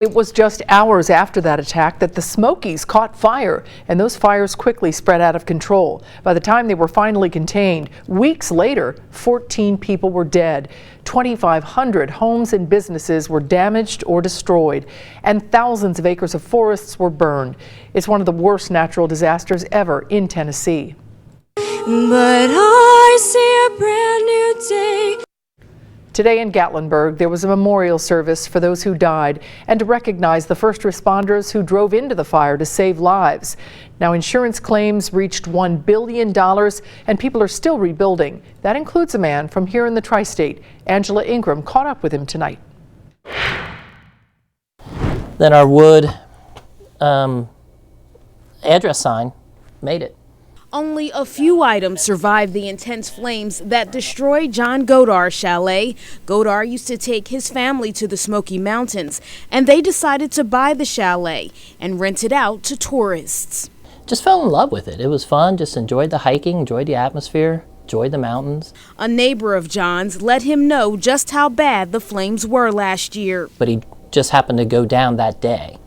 It was just hours after that attack that the Smokies caught fire, and those fires quickly spread out of control. By the time they were finally contained, weeks later, 14 people were dead. 2,500 homes and businesses were damaged or destroyed, and thousands of acres of forests were burned. It's one of the worst natural disasters ever in Tennessee. But I see a brand new day. Today in Gatlinburg, there was a memorial service for those who died and to recognize the first responders who drove into the fire to save lives. Now, insurance claims reached $1 billion and people are still rebuilding. That includes a man from here in the tri-state. Angela Ingram caught up with him tonight. Then our wood address sign made it. Only a few items survived the intense flames that destroyed John Godar's chalet. Godar used to take his family to the Smoky Mountains, and they decided to buy the chalet and rent it out to tourists. Just fell in love with it. It was fun, just enjoyed the hiking, enjoyed the atmosphere, enjoyed the mountains. A neighbor of John's let him know just how bad the flames were last year. But he just happened to go down that day.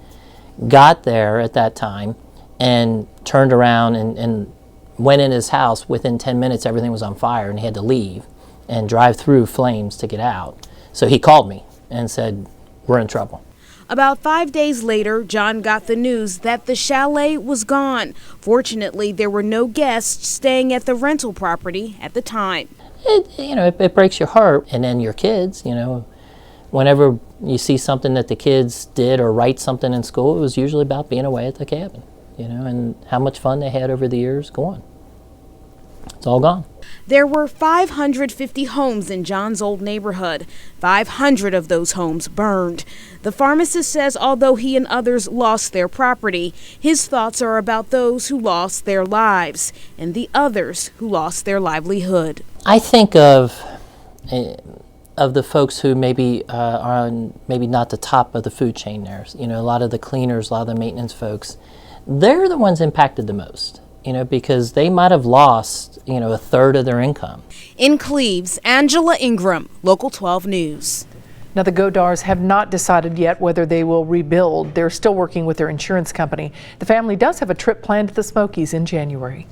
Got there at that time and turned around and went in his house. Within 10 minutes, everything was on fire, and he had to leave and drive through flames to get out. So he called me and said, "We're in trouble." About 5 days later, John got the news that the chalet was gone. Fortunately, there were no guests staying at the rental property at the time. It breaks your heart. And then your kids, whenever you see something that the kids did or write something in school, it was usually about being away at the cabin. And how much fun they had over the years, gone. It's all gone. There were 550 homes in John's old neighborhood. 500 of those homes burned. The pharmacist says although he and others lost their property, his thoughts are about those who lost their lives and the others who lost their livelihood. I think of the folks who maybe are on maybe not the top of the food chain there. A lot of the cleaners, a lot of the maintenance folks. They're the ones impacted the most, because they might have lost, a third of their income. In Cleves, Angela Ingram, Local 12 News. Now, the Godars have not decided yet whether they will rebuild. They're still working with their insurance company. The family does have a trip planned to the Smokies in January.